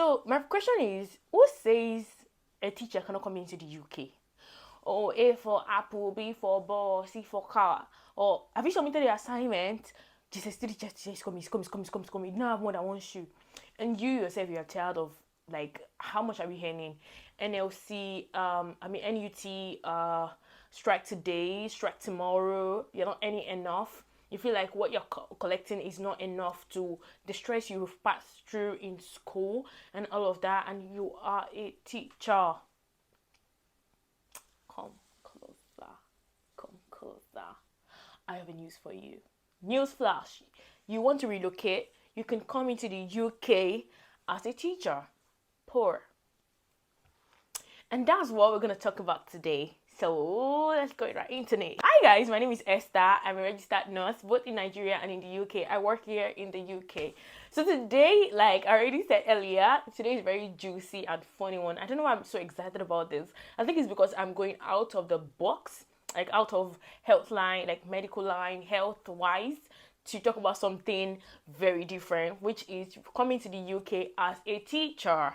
So my question is, who says a teacher cannot come into the UK? Or A for apple, B for ball, C for car. Or have you submitted the assignment? Jesus, teacher, it's coming, it's coming, it's coming, it's coming, it's coming. You don't have more than one shoe. And you yourself, you're tired of, like, how much are we earning? NLC, NUT, strike today, strike tomorrow. You're not earning enough. You feel like what you're collecting is not enough to the stress you've passed through in school and all of that, and you are a teacher. Come closer. Come closer. I have a news for you. News flash. You want to relocate? You can come into the UK as a teacher. Poor. And that's what we're going to talk about today. So let's go right into it. Hi guys, my name is Esther. I'm a registered nurse both in Nigeria and in the UK. I work here in the UK. So today, like I already said earlier, today is a very juicy and funny one. I don't know why I'm so excited about this. I think it's because I'm going out of the box, like out of health line, like medical line, health wise, to talk about something very different, which is coming to the UK as a teacher.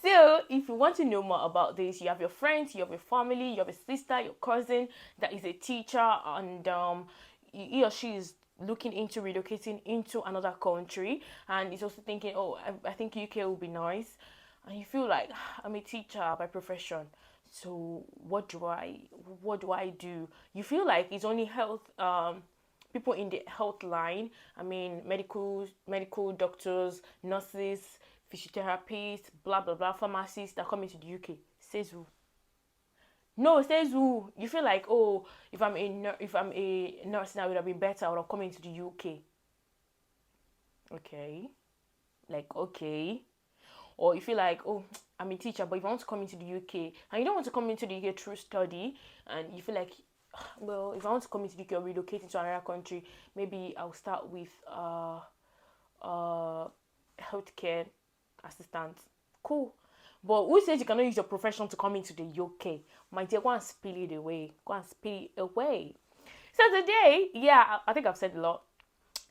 So, if you want to know more about this, you have your friends, you have your family, you have a sister, your cousin that is a teacher, and he or she is looking into relocating into another country, and is also thinking, oh, I think UK will be nice, and you feel like I'm a teacher by profession. So, what do I do? You feel like it's only health people in the health line. I mean, medical doctors, nurses, physiotherapists, blah blah blah, pharmacists that come into the UK. Says who? No, says who? You feel like, oh, if I'm a nurse now, it would have been better. I would have come into the UK. Okay, like okay. Or you feel like, oh, I'm a teacher, but if I want to come into the UK, and you don't want to come into the UK through study, and you feel like, well, if I want to come into the UK or relocate into another country, maybe I'll start with healthcare assistant. Cool. But who says you cannot use your profession to come into the UK? My dear, go and spill it away. Go and spill it away. So today, yeah, I think I've said a lot.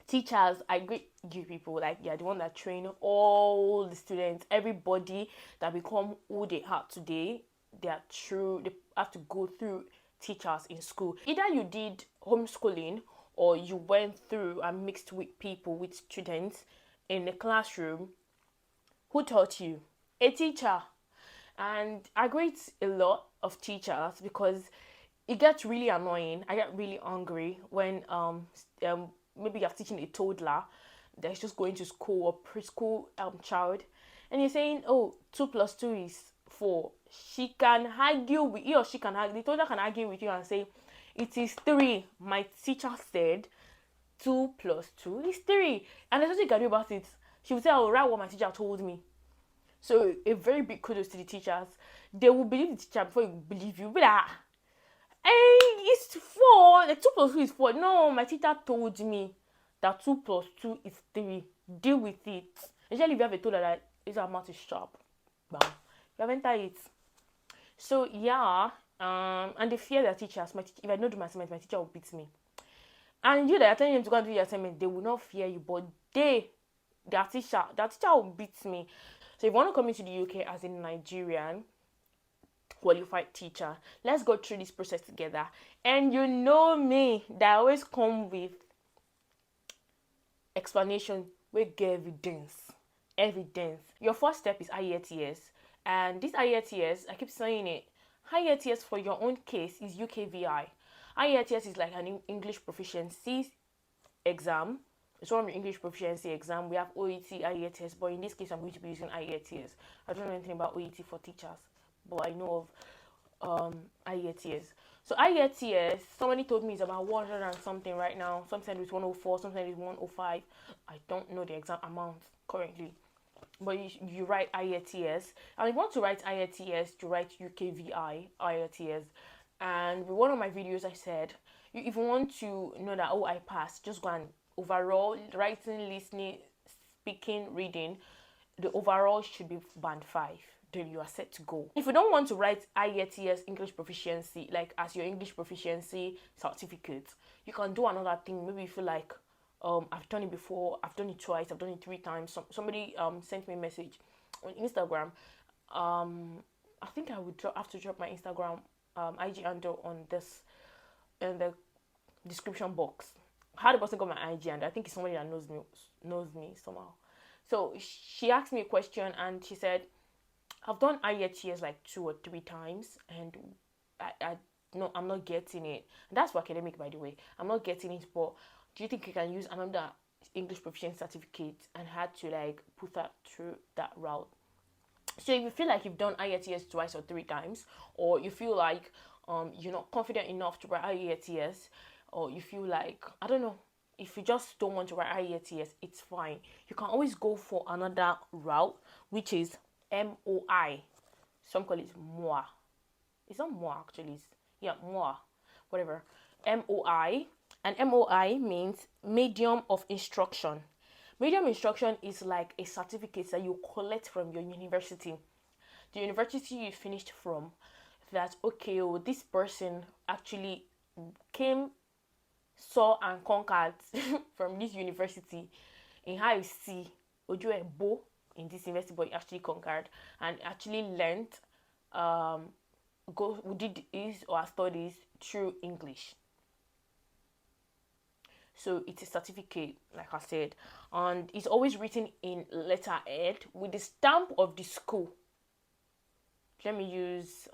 Teachers, I greet you people, like you're the one that train all the students, everybody that become who they are today. They have to go through teachers in school. Either you did homeschooling or you went through and mixed with people, with students in the classroom. Who taught you? A teacher. And I greet a lot of teachers because it gets really annoying. I get really angry when maybe you're teaching a toddler that's just going to school or preschool child, and you're saying, oh, 2 plus 2 is 4. He or she can argue, the toddler can argue with you and say, it is 3. My teacher said 2 plus 2 is 3. And there's nothing you can do about it. She will say, I'll write what my teacher told me. So a very big kudos to the teachers. They will believe the teacher before you believe you. But it's 4. Like 2 plus 2 is 4. No, my teacher told me that 2 plus 2 is 3. Deal with it. Especially if you have a toddler that his mouth is sharp. Bam. You haven't tried it. So yeah, and they fear their teachers. If I don't do my assignment, my teacher will beat me. And you that are telling them to go and do your assignment, they will not fear you, but their teacher will beat me. So if you want to come into the UK as a Nigerian qualified teacher, let's go through this process together. And you know me, that I always come with explanation with evidence. Your first step is IELTS, and this IELTS, I keep saying it, IELTS for your own case is UKVI. IELTS is like an English proficiency exam. It's one of the English proficiency exam. We have OET, IELTS, but in this case, I'm going to be using IELTS. I don't know anything about OET for teachers, but I know of IELTS. So IELTS, somebody told me it's about 100 and something right now. Sometimes it's 104, sometimes it's 105. I don't know the exact amount currently. But you write IELTS. And if you want to write IELTS, you write UKVI, IELTS. And with one of my videos, I said, if you want to know that, oh, I passed, just go and overall, writing, listening, speaking, reading, the overall should be band 5. Then you are set to go. If you don't want to write IELTS English proficiency, like as your English proficiency certificate, you can do another thing. Maybe you feel like, I've done it before, I've done it twice, I've done it 3 times. Somebody sent me a message on Instagram. I think I would have to drop my Instagram IG handle on this in the description box. How the person got my IG, and I think it's somebody that knows me somehow. So she asked me a question, and she said, "I've done IELTS like 2 or 3 times, and I no, I'm not getting it. And that's for academic, by the way. I'm not getting it, but do you think you can use another English proficiency certificate?" And had to like put that through that route. So if you feel like you've done IELTS 2 or 3 times, or you feel like you're not confident enough to write IELTS, or you feel like, I don't know, if you just don't want to write IELTS, it's fine. You can always go for another route, which is MOI. Some call it MOA. It's not MOA actually. MOA, whatever. MOI, and MOI means medium of instruction. Medium instruction is like a certificate that you collect from your university, the university you finished from. That okay, oh, this person actually came, saw and conquered from this university in how you see Ojo Ebo in this university, but he actually conquered and actually learned, did his or her studies through English. So it's a certificate, like I said, and it's always written in letterhead with the stamp of the school. Let me use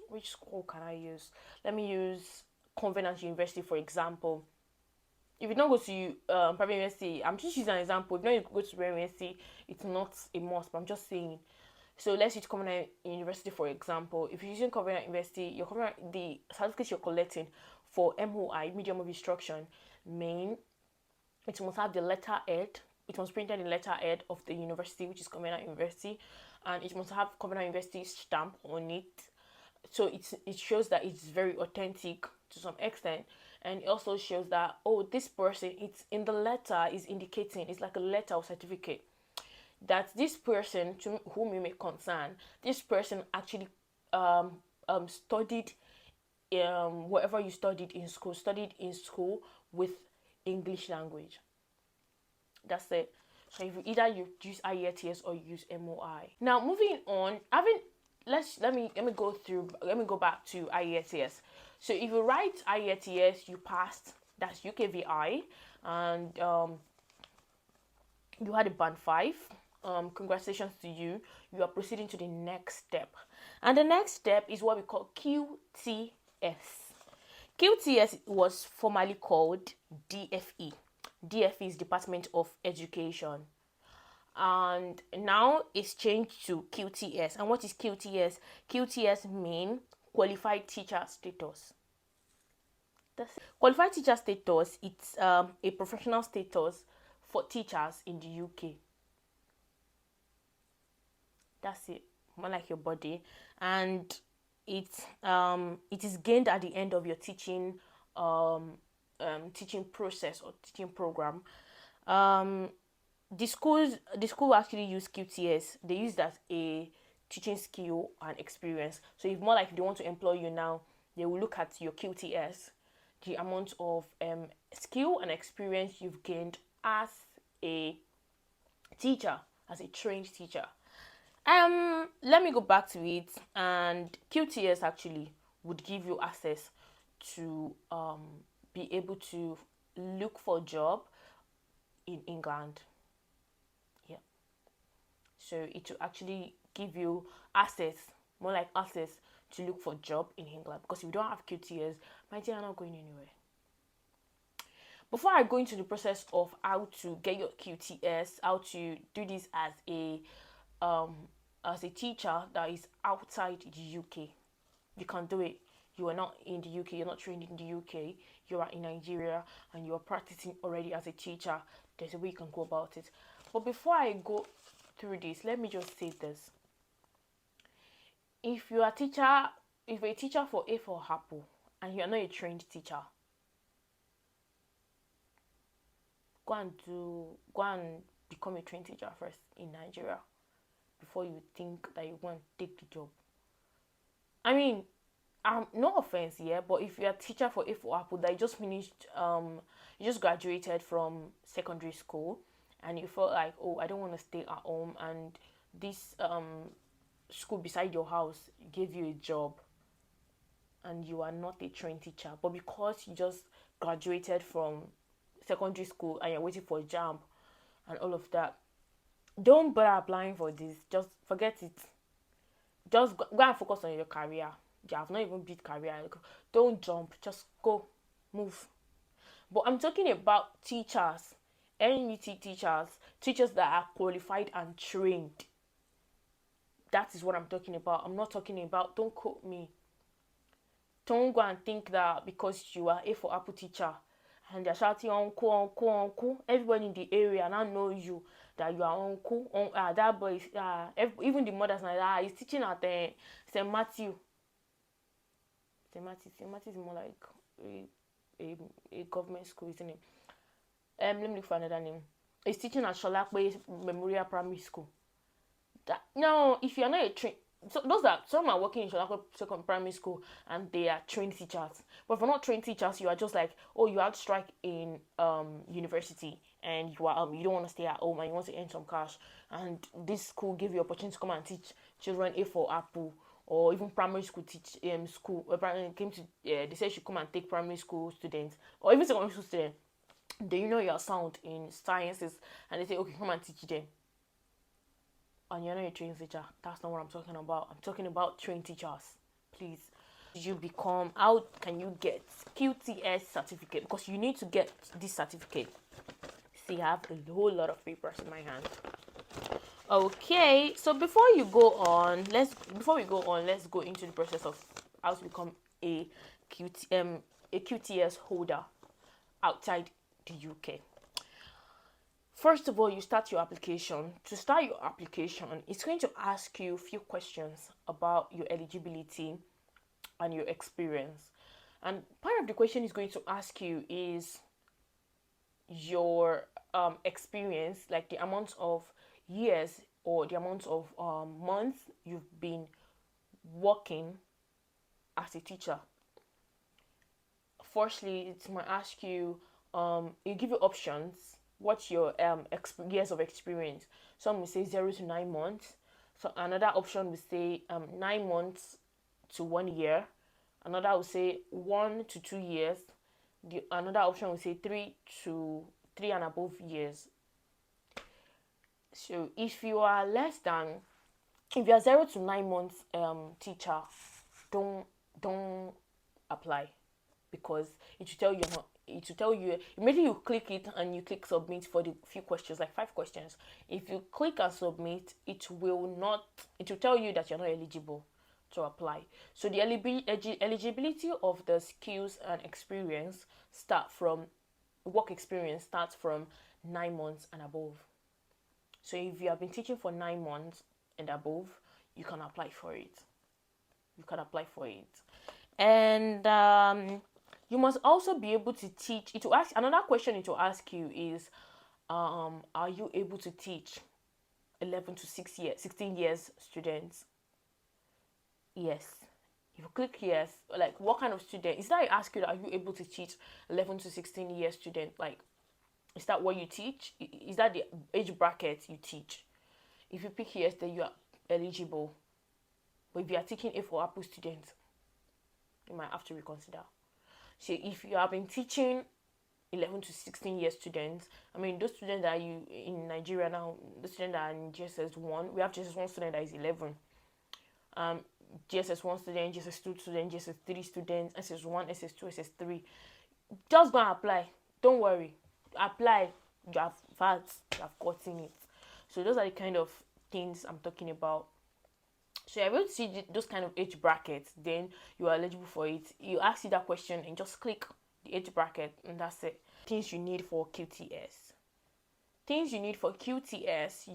which school can I use? Let me use Covenant University, for example. If you don't go to private university, I'm just using an example. If you don't go to private university, it's not a must, but I'm just saying. So let's use Covenant University, for example. If you're using Covenant University, the certificates you're collecting for MOI, medium of instruction, main, it must have the letterhead. It must print in the letterhead of the university, which is Covenant University, and it must have Covenant University stamp on it. So it shows that it's very authentic to some extent, and it also shows that, oh, this person, it's in the letter, is indicating, it's like a letter or certificate that this person to whom you may concern, this person actually studied whatever you studied in school with English language. That's it. So if you either you use IELTS or you use MOI. Now moving on, let me go back to IELTS. So if you write IELTS, you passed, that's UKVI, and you had a band 5. Congratulations to you. You are proceeding to the next step. And the next step is what we call QTS. QTS was formerly called DFE. DFE is Department of Education. And now it's changed to QTS. And what is QTS? QTS means Qualified Teacher Status. Qualified Teacher Status, it's a professional status for teachers in the UK. That's it, more like your body. And it is gained at the end of your teaching teaching process or teaching program. The school actually use QTS. They use that a teaching skill and experience. So if more like they want to employ you now, they will look at your QTS, the amount of skill and experience you've gained as a teacher, as a trained teacher. Let me go back to it. And QTS actually would give you access to be able to look for a job in England. Yeah. So it will actually give you access, more like access to look for a job in England. Because if you don't have QTS, my dear, you're not going anywhere. Before I go into the process of how to get your QTS, how to do this as a teacher that is outside the UK, you can do it. You are not in the UK, you're not trained in the UK, you are in Nigeria and you are practicing already as a teacher. There's a way you can go about it. But before I go through this, let me just say this. If you're a teacher for A for Apple and you're not a trained teacher, go and become a trained teacher first in Nigeria before you think that you want to take the job. I mean, no offense here, but if you're a teacher for A for Apple that you just finished, you just graduated from secondary school, and you felt like, oh, I don't want to stay at home and this school beside your house gave you a job and you are not a trained teacher, but because you just graduated from secondary school and you're waiting for a job and all of that, don't bother applying for this. Just forget it. Just go and focus on your career. You have not even built career. Don't jump. Just go, move. But I'm talking about teachers, NUT teachers, teachers that are qualified and trained. That is what I'm talking about. I'm not talking about, don't quote me. Don't go and think that because you are A for Apple teacher and they're shouting uncle, uncle, uncle, everybody in the area now know you, that you are uncle. That boy is, even the mothers like he's teaching at St. Matthew. St. Matthew is more like a government school, isn't it? Let me look for another name. He's teaching at Sholakwe Memorial Primary School. No, if you're not a trained, so those are some are working in Sholakwe Second Primary School and they are trained teachers. But if you're not trained teachers, you are just like, oh, you had strike in university and you are you don't want to stay at home and you want to earn some cash, and this school give you opportunity to come and teach children A for Apple, or even primary school school. Came to they said you should come and take primary school students or even secondary school students. Then you know you're sound in sciences and they say, okay, come and teach them. And you're not a trained teacher. That's not what I'm talking about. I'm talking about trained teachers. Please. How can you get QTS certificate? Because you need to get this certificate. See, I have a whole lot of papers in my hand. Okay, so before we go on, let's go into the process of how to become a QTS holder outside the UK. First of all, you start your application. To start your application, it's going to ask you a few questions about your eligibility and your experience. And part of the question it's going to ask you is your experience, like the amount of years or the amount of months you've been working as a teacher. Firstly, it might ask you, it give you options. What's your years of experience? Some will say 0 to 9 months. So another option will say 9 months to 1 year. Another will say 1 to 2 years. Another option will say 3 to 3 and above years. So if you are if you are 0 to 9 months teacher, don't apply, because it will tell you immediately you click it and you click submit for the few questions, like 5 questions. If you click and submit, it will tell you that you're not eligible to apply. So the eligibility of the skills and experience work experience starts from 9 months and above. So if you have been teaching for 9 months and above, you can apply for it. And you must also be able to teach. It will ask another question. It will ask you is, are you able to teach 11 to 16 years students? Yes. If you click yes, like what kind of student? Is that I ask you, are you able to teach 11 to 16 years student? Like, is that what you teach? Is that the age bracket you teach? If you pick yes, then you are eligible. But if you are teaching A for Apple students, you might have to reconsider. So if you have been teaching 11 to 16 year students, I mean, those students that you in Nigeria now, the students that are in GSS1, we have GSS1 student that is 11. GSS1 student, GSS2 student, GSS3 students, SS1, SS2, SS3. Just go and apply. Don't worry. Apply. You have gotten it. So those are the kind of things I'm talking about. So you're able to see those kind of age brackets, then you are eligible for it. You ask you that question and just click the age bracket, and that's it. Things you need for QTS.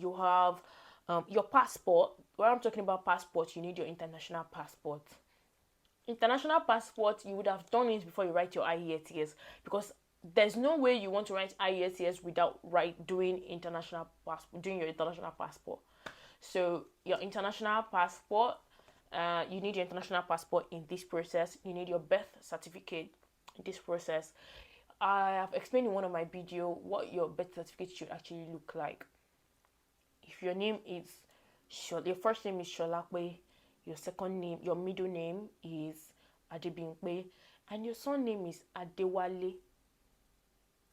You have your passport. When I'm talking about passport, you need your international passport. International passport, you would have done it before you write your IELTS, because there's no way you want to write IELTS without doing your international passport. So your international passport, you need your international passport in this process. You need your birth certificate in this process. I have explained in one of my videos what your birth certificate should actually look like. If your name is Your first name is Sholakwe, your second name, your middle name is Adebimpe, and your surname is Adewale.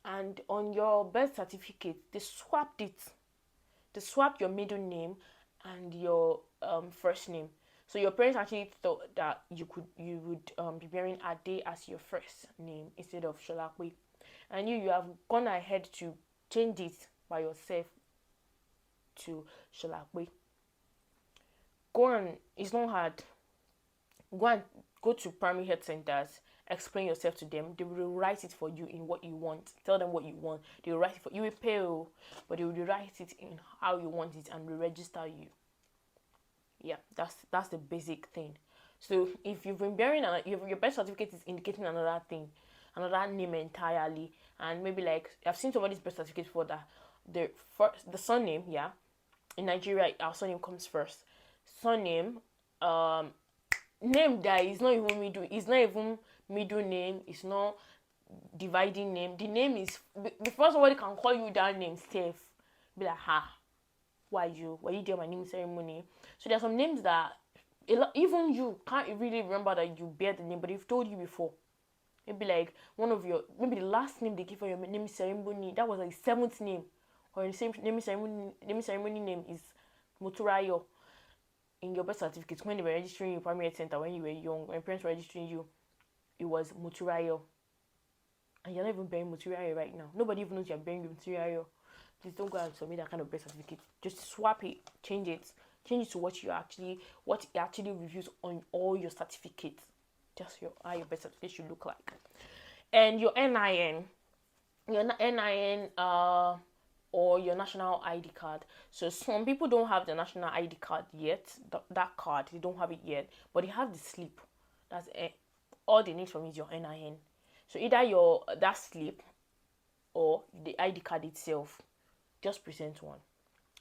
And on your birth certificate, they swapped it. They swapped your middle name and your first name. So your parents actually thought that you would be bearing Ade as your first name instead of Sholakwe, and you have gone ahead to change it by yourself to Sholakwe. It's not hard. Go to primary health centers, explain yourself to them. They will write it for you in what you want. Tell them what you want. They will write it for you. You will pay, but they will write it in how you want it and will register you. Yeah, that's the basic thing. So if you've been bearing your birth certificate is indicating another thing, another name entirely, and maybe like I've seen somebody's birth certificate for that the surname, yeah. In Nigeria, our surname comes first. Surname, name that is not even middle. It's not even middle name. It's not dividing name. The name is before somebody can call you that name. Steph, be like, why you doing my name ceremony? So there are some names that even you can't really remember that you bear the name, but they've told you before. Maybe like maybe the last name they give for your name ceremony, that was like 7th name, or the same name ceremony name is Moturayo. In your birth certificate, when they were registering you primary health center when you were young, when parents were registering you, it was Moturayo. And you're not even bearing Moturayo right now. Nobody even knows you're bearing Moturayo. Please don't go and submit that kind of birth certificate. Just swap it, change it to what it actually reviews on all your certificates. Just how your birth certificate should look like. And your NIN, or your national ID card. So some people don't have the national ID card yet. That card, they don't have it yet, but they have the slip. That's all they need from is your NIN. So either that slip or the ID card itself. Just present one.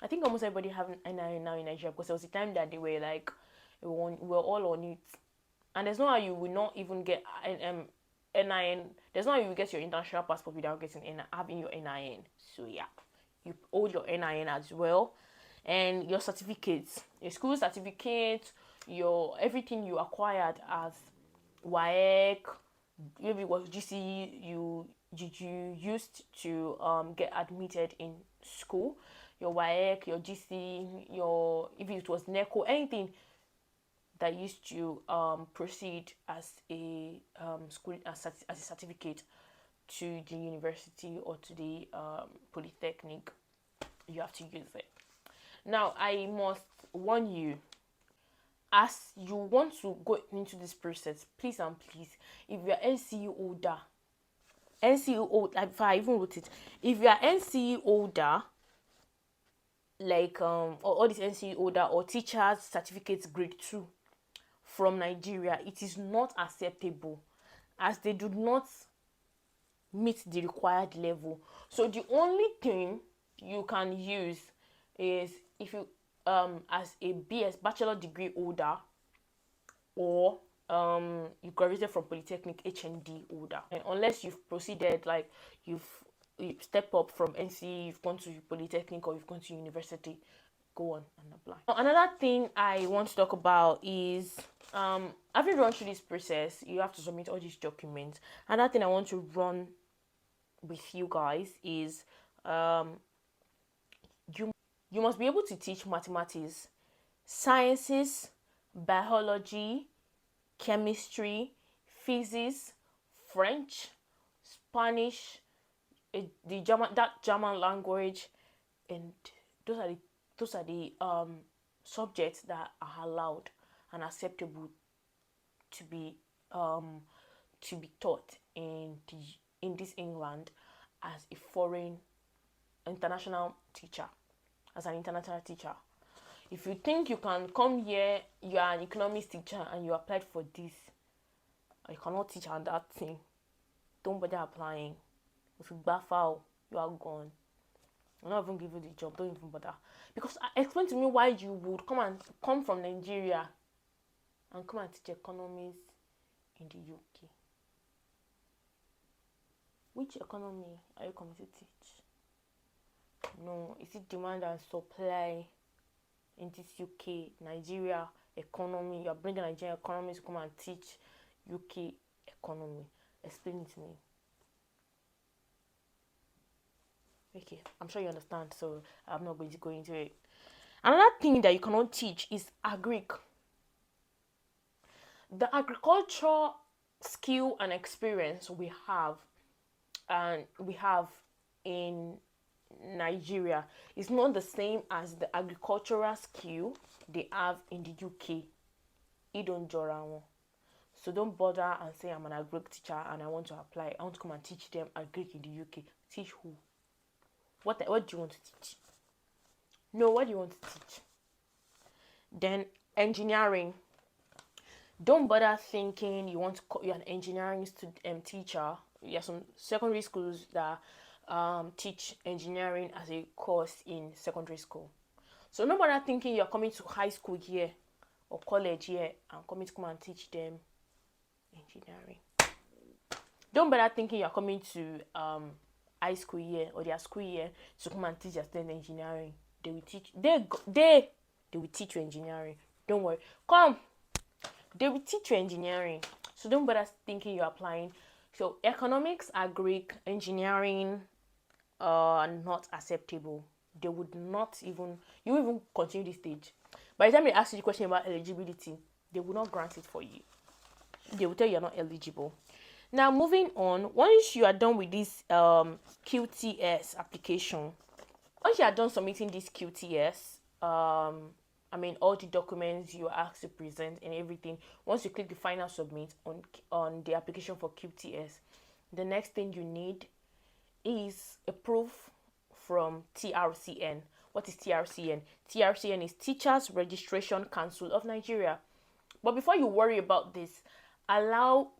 I think almost everybody have an NIN now in Nigeria because there was a time that they were like, we were all on it. And there's no how you will not even get NIN. There's no how you will get your international passport without having your NIN. So yeah, you hold your NIN as well, and your certificates, your school certificate, your everything you acquired as WAEC, maybe it was GCE you used to get admitted in school, your WAEC, your GCE, if it was NECO, anything that used to proceed as a school as a certificate to the university or to the polytechnic, you have to use it. Now I must warn you, as you want to go into this process, please and please, if you are NCE holder, if I even wrote it, if you are NCE holder, like or all these NCE holder or teachers certificates grade 2 from Nigeria, it is not acceptable as they do not meet the required level. So the only thing you can use is if you as a bachelor degree holder, or you graduated from polytechnic HND holder, and unless you've proceeded, like you've stepped up from NCE, you've gone to polytechnic or you've gone to university, go on and apply. Another thing I want to talk about is after you run through this process, you have to submit all these documents. Another thing I want to run with you guys is you must be able to teach mathematics, sciences, biology, chemistry, physics, French, Spanish, that German language, and those are the subjects that are allowed and acceptable to be taught in this England as a foreign international teacher, as an international teacher. If you think you can come here, you are an economics teacher and you applied for this, you cannot teach on that thing, don't bother applying. If you baffle, you are gone. I'll not even give you the job, don't even bother. Because explain to me why you would come from Nigeria and come and teach economics in the UK. Which economy are you coming to teach? No, is it demand and supply? in this UK, Nigeria economy. You're bringing Nigerian economy to come and teach UK economy. Explain it to me. Okay, I'm sure you understand, so I'm not going to go into it. Another thing that you cannot teach is agric. The agriculture skill and experience we have in Nigeria is not the same as the agricultural skill they have in the UK. It don't jora one. So don't bother and say I'm an agric teacher and I want to apply. I want to come and teach them agric in the UK. Teach who? What do you want to teach? No, what do you want to teach? Then engineering. Don't bother thinking you're an engineering teacher. There are some secondary schools that teach engineering as a course in secondary school. So don't bother thinking you're coming to high school here or college here and coming to come and teach them engineering. Don't bother thinking you're coming to high school here or their school here to come and teach your students engineering. They will teach. They will teach you engineering. Don't worry. Come. They will teach you engineering. So don't bother thinking you're applying. So economics, agric, engineering are not acceptable. They would not even, you will even continue this stage. By the time they ask you the question about eligibility, they will not grant it for you. They will tell you you're not eligible. Now moving on, once you are done with this QTS application, once you are done submitting this QTS, all the documents you are asked to present and everything, once you click the final submit on the application for QTS, the next thing you need is a proof from TRCN. What is TRCN? TRCN is Teachers Registration Council of Nigeria. But before you worry about this, allow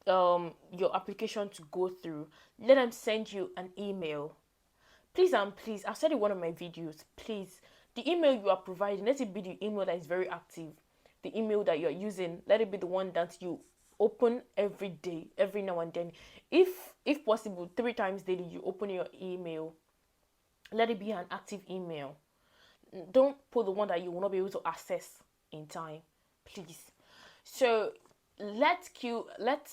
your application to go through. Let them send you an email. Please and please, I've said in one of my videos, please, the email you are providing, let it be the email that is very active. The email that you're using, let it be the one that you open every day, every now and then. If possible, 3 times daily, you open your email. Let it be an active email. Don't put the one that you will not be able to access in time, please. So let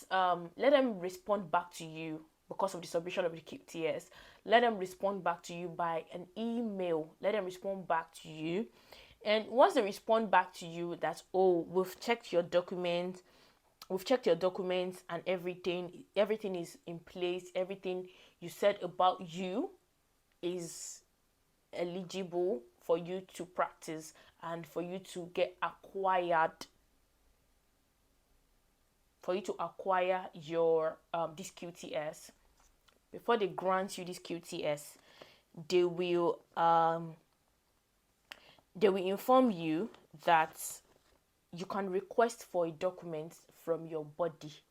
them respond back to you because of the submission of the QTS. Let them respond back to you by an email. Let them respond back to you. And once they respond back to you, that's we've checked your documents. We've checked your documents and everything is in place. Everything you said about you is eligible for you to practice and for you to get acquired. For you to acquire your this QTS. Before they grant you this QTS, they will inform you that you can request for a document from your body,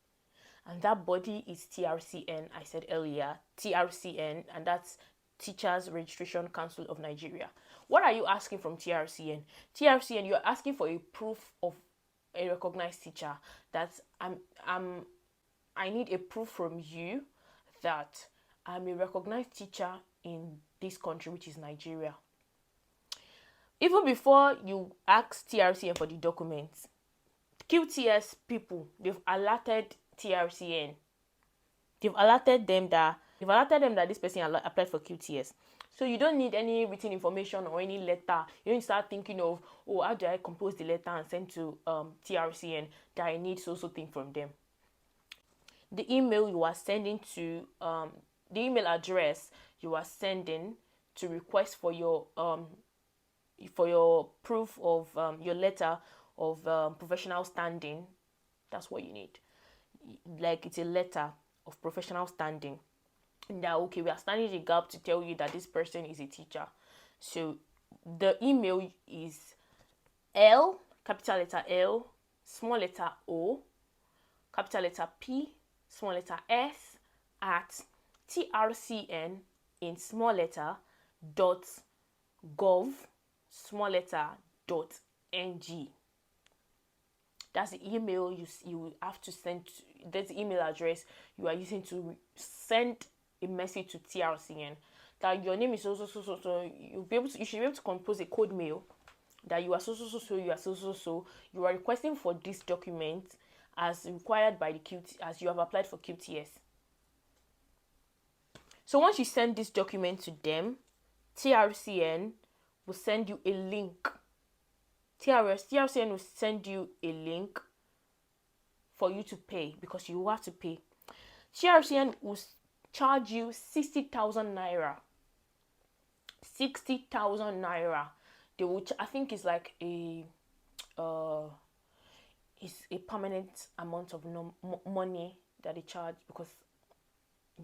and that body is TRCN. I said earlier, TRCN, and that's Teachers Registration Council of Nigeria. What are you asking from TRCN? TRCN, you're asking for a proof of a recognized teacher. That I need a proof from you that I'm a recognized teacher in this country, which is Nigeria. Even before you ask TRCN for the documents, QTS people, they've alerted TRCN. They've alerted them that this person applied for QTS. So you don't need any written information or any letter. You don't start thinking of, how do I compose the letter and send to TRCN that I need so thing from them. The email you are sending to the email address you are sending to request for your proof of your letter of professional standing. That's what you need. Like, it's a letter of professional standing. That we are standing the gap to tell you that this person is a teacher. So the email is L, capital letter L, small letter O, capital letter P, small letter S, at TRCN in small letter .gov, small letter .ng. That's the email you have to send. That's the email address you are using to send a message to TRCN that your name is so. You should be able to compose a code mail that you are you are you are requesting for this document as required by the QT, as you have applied for QTS. So once you send this document to them, TRCN will send you a link. TRCN will send you a link for you to pay, because you have to pay. TRCN will charge you 60,000 naira. 60,000 naira. They will. I think it's like it's a permanent amount of money that they charge, because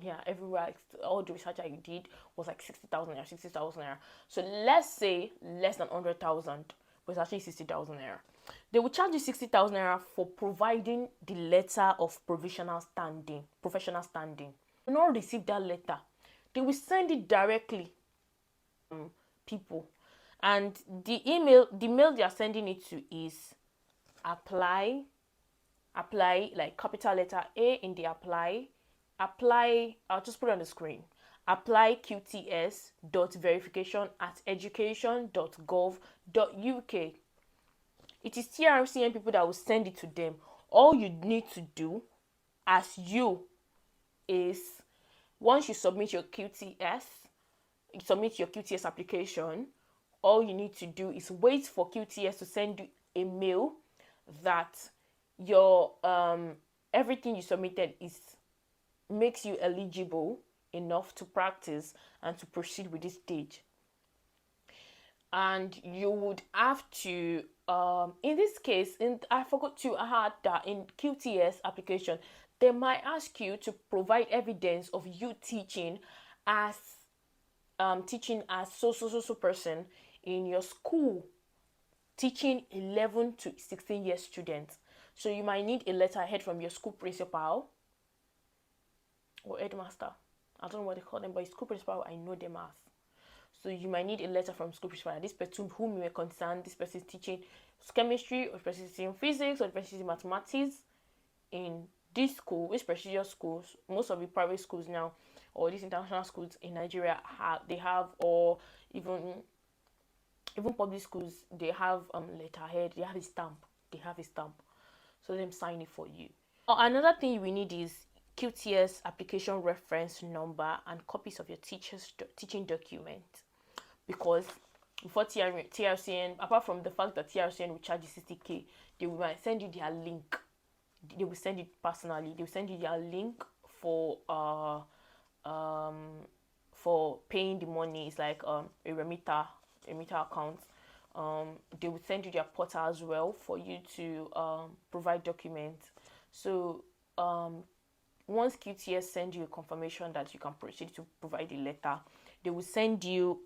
yeah, everywhere, all the research I did was like 60,000 naira, 60,000 naira. So let's say less than 100,000, but it's actually 60,000 naira. They will charge you 60,000 naira for providing the letter of professional standing. You not receive that letter. They will send it directly people, and the mail they are sending it to is apply, like capital letter A in the apply, I'll just put it on the screen. Apply qts.verification@education.gov.uk. It is TRCN people that will send it to them. All you need to do as you is, once you submit your QTS application, all you need to do is wait for QTS to send you a mail that your everything you submitted makes you eligible enough to practice and to proceed with this stage. And you would have to in this case, I forgot to add that in QTS application they might ask you to provide evidence of you teaching as so person in your school, teaching 11 to 16 year students. So you might need a letterhead from your school principal or headmaster. I don't know what they call them, but school principal, I know them as. So you might need a letter from school principal. This person whom you are concerned, this person is teaching chemistry, or this person is teaching physics, or this person is teaching mathematics in this school, which prestigious schools, most of the private schools now, or these international schools in Nigeria have, or even public schools, they have letterhead, they have a stamp. So them sign it for you. Another thing we need is QTS application reference number and copies of your teaching document, because before TRCN, apart from the fact that TRCN will charge you 60k, they will send you their link. They will send it personally. They will send you their link for paying the money. It's like a remitter account. They will send you their portal as well for you to provide documents. So once QTS send you a confirmation that you can proceed to provide the letter, they will send you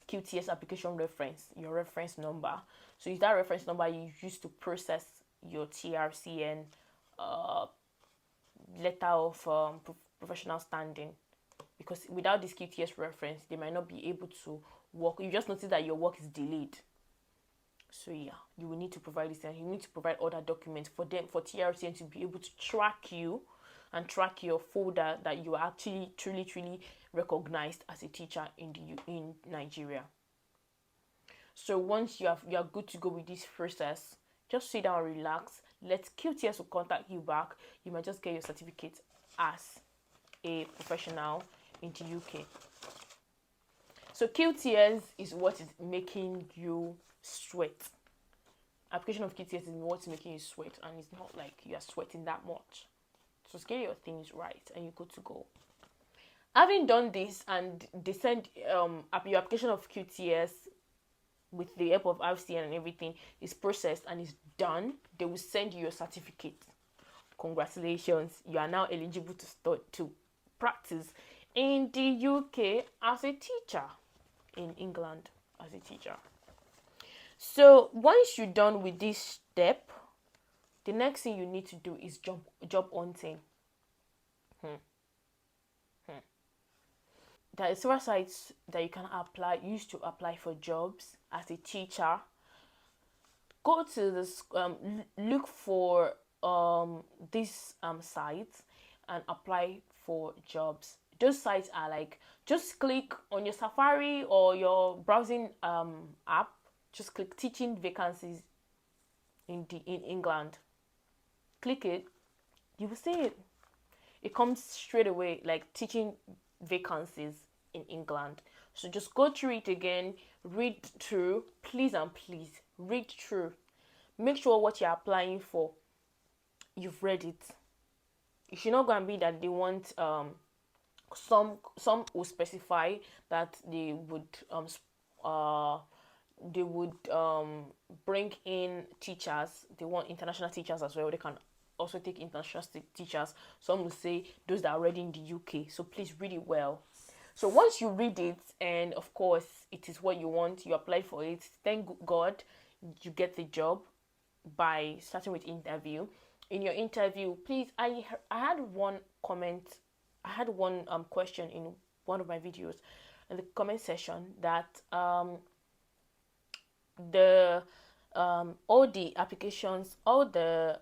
QTS application reference, your reference number. So it's that reference number you use to process your TRCN letter of professional standing, because without this QTS reference they might not be able to work. You just notice that your work is delayed. So yeah, you will need to provide this, and you need to provide other documents for TRCN to be able to track you and track your folder that you are actually truly recognized as a teacher in Nigeria. So once you are good to go with this process, just sit down, relax. Let QTS will contact you back. You might just get your certificate as a professional in the UK. So QTS is what is making you sweat. Application of QTS is what's making you sweat, and it's not like you are sweating that much. So just get your things right and you're good to go. Having done this, and they send your application of QTS with the help of RCN and everything is processed and is done, they will send you your certificate. Congratulations, you are now eligible to start to practice in the UK as a teacher, in England as a teacher. So once you're done with this step, the next thing you need to do is job hunting. There are several sites that you can use to apply for jobs as a teacher. Go to this, look for these sites and apply for jobs. Those sites are like, just click on your Safari or your browsing app, just click teaching vacancies in England. Click it, you will see it. It comes straight away, like teaching vacancies in England. So just go through it again, read through, please and please read through. Make sure what you're applying for, you've read it. It should not go and be that they want some will specify that they would bring in teachers. They want international teachers as well. They can also take international teachers. Some will say those that are already in the UK. So please read it well. So once you read it, and of course it is what you want, you apply for it, thank God you get the job by starting with interview. In your interview, please, I had one comment, I had one question in one of my videos in the comment section that the all the applications, all the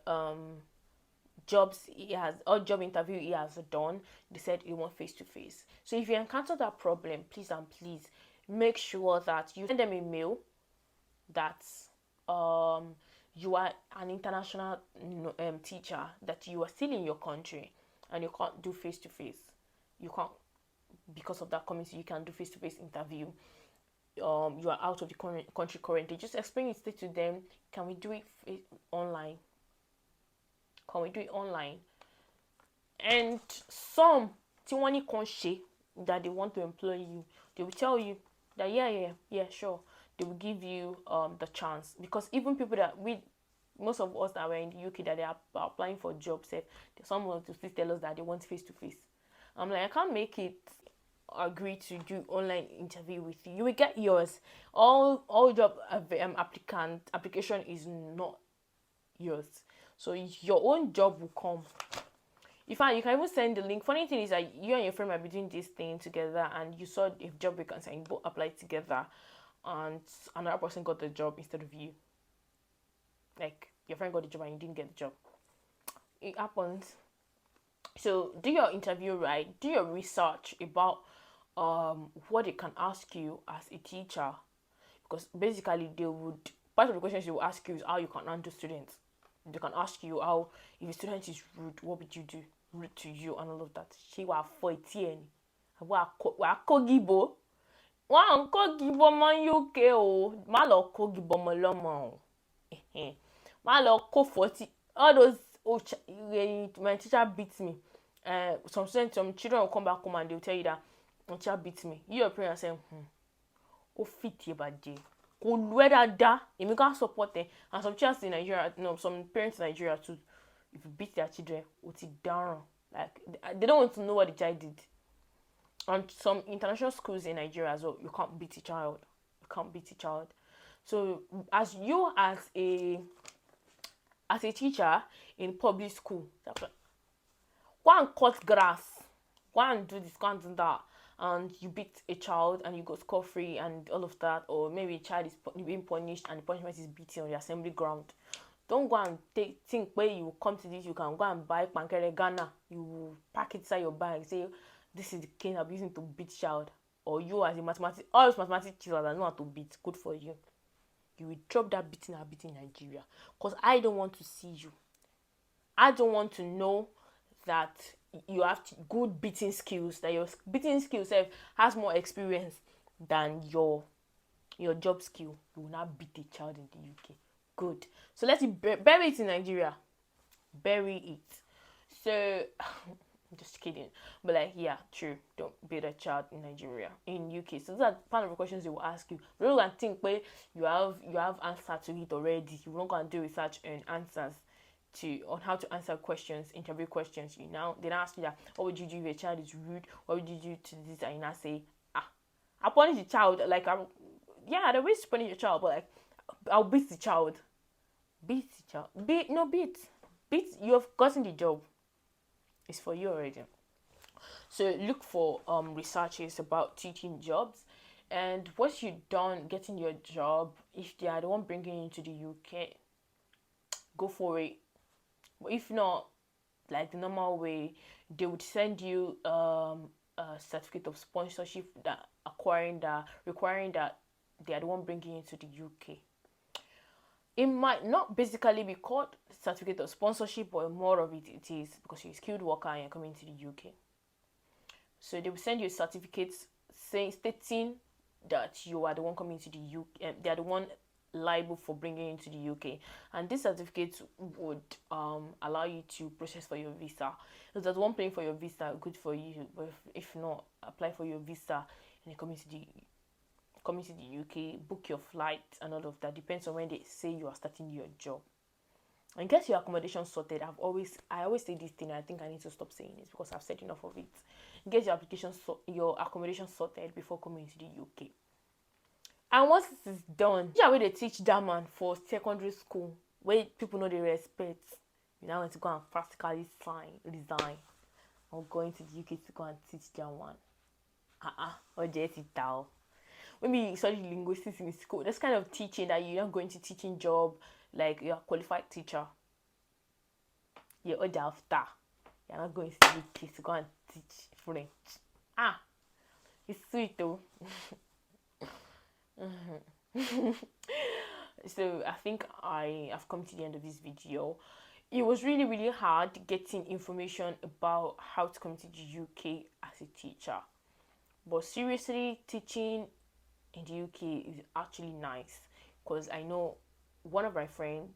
jobs he has, or job interview he has done, they said he want face to face. So if you encounter that problem, please and please make sure that you send them a mail that you are an international teacher, that you are still in your country and you can't do face to face. You can't, because of that community, you can do face to face interview. You are out of the country currently. Just explain it to them. Can we do it online? Can we do it online? And some Tiwani Konshe that they want to employ you, they will tell you that yeah, sure. They will give you the chance, because even people that most of us that were in the UK that they are applying for jobs, some want to still tell us that they want face to face. I'm like, I can't make it agree to do online interview with you. You will get yours. All job application is not yours. So your own job will come. In fact, you can even send the link. Funny thing is that you and your friend might be doing this thing together, and you saw a job vacancy and you both applied together, and another person got the job instead of you. Like, your friend got the job and you didn't get the job. It happens. So do your interview right. Do your research about what they can ask you as a teacher, because basically part of the questions they will ask you is how you can handle students. They can ask you how, if a student is rude, what would you do? Rude to you and all of that. She was 14. Wa kogibo. Wa kogibo man UK o. Ma lo kogibo mo lomo o. Ma lo ko 40. All those my teacher beats me. Some children will come back home and they'll tell you that my teacher beats me. You your parents say, o fit ye bad. Whether that you can support them. And some teachers in Nigeria, some parents in Nigeria too, if you beat their children, what it down, like they don't want to know what the child did. And some international schools in Nigeria as well, you can't beat a child. You can't beat a child. So as a teacher in public school, go and cut grass, go and do this, go and do that, and you beat a child and you go scot-free and all of that, or maybe a child is being punished and the punishment is beating on the assembly ground. Don't go and think where you come to this, you can go and buy pankere Ghana, you pack it inside your bag, say this is the cane I'm using to beat child. Or you as a mathematics, all those mathematics teachers that know how to beat, good for you. You will drop that beating habit in Nigeria. Because I don't want to see you. I don't want to know that you have good beating skills, that your beating skill has more experience than your job skill. You will not beat a child in the UK. Good. So let's bury it in Nigeria. Bury it. So just kidding. But like, yeah, true. Don't beat a child in Nigeria, in UK. So those are part of the questions they will ask you. But you can think where you have answer to it already. You won't go and do research and answers on how to answer questions, interview questions. They now ask you that, what would you do if a child is rude? What would you do to this? And you now say, I punish the child. Like, there ways to punish a child, but like, I'll beat the child. Beat the child. Beat. You have gotten the job. It's for you already. So look for researches about teaching jobs, and once you're done getting your job, if they are the one bringing you into the UK, go for it. But if not, like the normal way, they would send you a certificate of sponsorship that requiring that they are the one bringing you to the UK. It might not basically be called certificate of sponsorship, but more of it is because you're a skilled worker and you're coming to the UK. So they will send you a certificate stating that you are the one coming to the UK. They are the one liable for bringing you to the UK, and this certificate would allow you to process for your visa. If there's one paying for your visa, good for you. But if not, apply for your visa and coming to the UK, book your flight and all of that. Depends on when they say you are starting your job. And get your accommodation sorted. I always say this thing. I think I need to stop saying this because I've said enough of it. Get your accommodation sorted before coming to the UK. And once this is done, where they teach German for secondary school, where people know they respect, you now want to go and practically resign, or going to the UK to go and teach German. Or just it down. Maybe you study linguistics in school. That's kind of teaching that you're not going to teaching job like you're a qualified teacher. You're already after. You're not going to the UK to go and teach French. It's sweet though. So I think I have come to the end of this video. It was really, really hard getting information about how to come to the UK as a teacher. But seriously, teaching in the UK is actually nice, because I know one of my friends,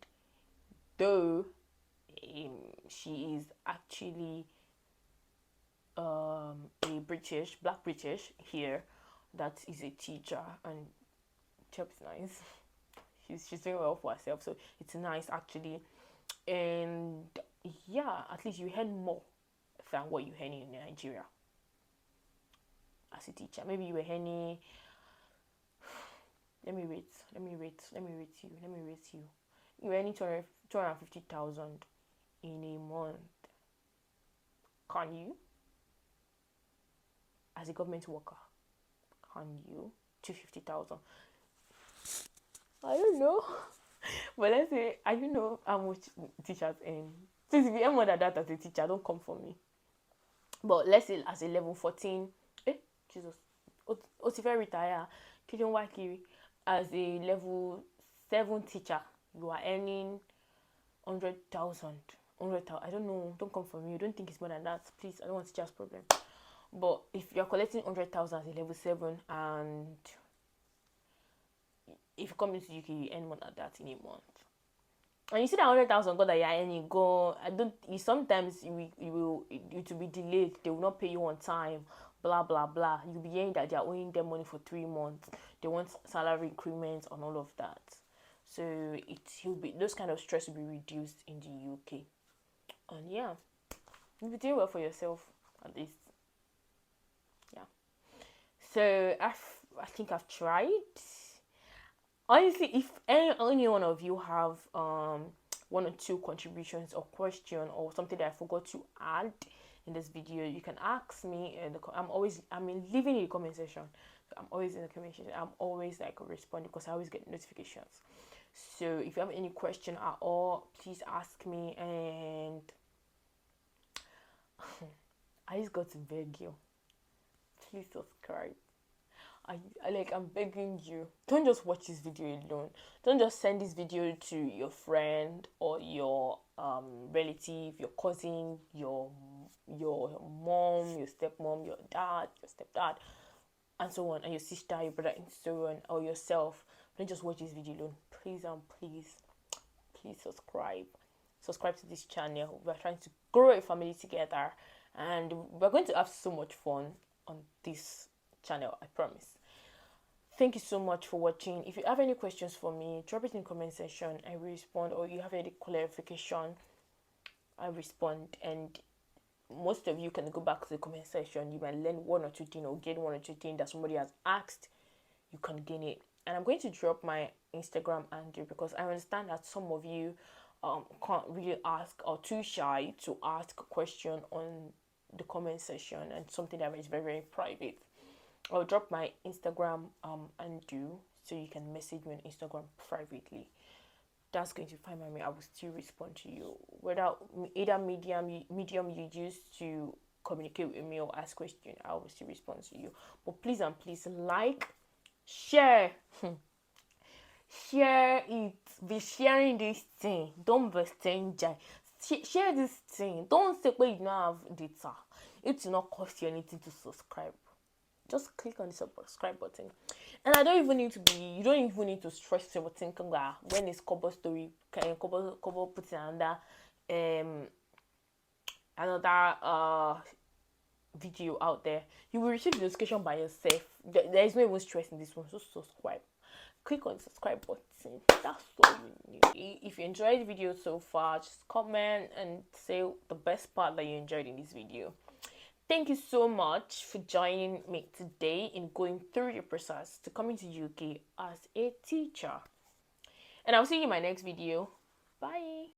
though she is actually a black British here, that is a teacher, and job is nice. She's doing well for herself, so it's nice actually. And yeah, at least you earn more than what you earn in Nigeria as a teacher. Maybe you were earning, let me rate you. You're earning 250,000 in a month. Can you? As a government worker, can you? 250,000. I don't know. But let's say, I don't know how much teachers earn. Since if you earn more than that as a teacher, don't come for me. But let's say as a level 14, Jesus, if I retire, as a level 7 teacher, you are earning 100,000. I don't know, don't come for me. You don't think it's more than that, please. I don't want teachers' problem. But if you're collecting 100,000 as a level 7, and if you come into the UK, you earn more than that in a month. And you see that 100,000 that you're earning, sometimes it will be delayed. They will not pay you on time, blah blah blah. You'll be hearing that they are owing them money for 3 months. They want salary increments and all of that. So those kind of stress will be reduced in the UK. And yeah, you'll be doing well for yourself at least. Yeah. So I think I've tried. Honestly, if any one of you have one or two contributions or question or something that I forgot to add in this video, you can ask me. Leaving in the comment section. So I'm always in the comment section. I'm always responding because I always get notifications. So if you have any question at all, please ask me. And I just got to beg you, please subscribe. I'm begging you, don't just watch this video alone. Don't just send this video to your friend or your relative, your cousin, your mom, your stepmom, your dad, your stepdad, and so on, and your sister, your brother, and so on, or yourself. Don't just watch this video alone. Please subscribe to this channel. We're trying to grow a family together, and we're going to have so much fun on this channel, I promise. Thank you so much for watching. If you have any questions for me, drop it in the comment section. I will respond. Or you have any clarification, I respond. And most of you can go back to the comment section. You might learn one or two things or gain one or two things that somebody has asked. You can gain it. And I'm going to drop my Instagram handle because I understand that some of you can't really ask, or too shy to ask a question on the comment section, and something that is very, very private. I'll drop my Instagram handle so you can message me on Instagram privately. That's going to find my mail. I will still respond to you. Either medium you use to communicate with me or ask questions, I will still respond to you. But please like, Share. Share it. Be sharing this thing. Don't be stranger. Share this thing. Don't say you don't have data. It will not cost you anything to subscribe. Just click on the subscribe button. And I don't even need to be, you don't even need to stress your thinking that when it's Kobo story, can Kobo put it under another video out there, you will receive the notification by yourself. There is no even stress in this one. So subscribe. Click on the subscribe button. That's all you need. If you enjoyed the video so far, just comment and say the best part that you enjoyed in this video. Thank you so much for joining me today in going through your process to coming to UK as a teacher. And I'll see you in my next video. Bye.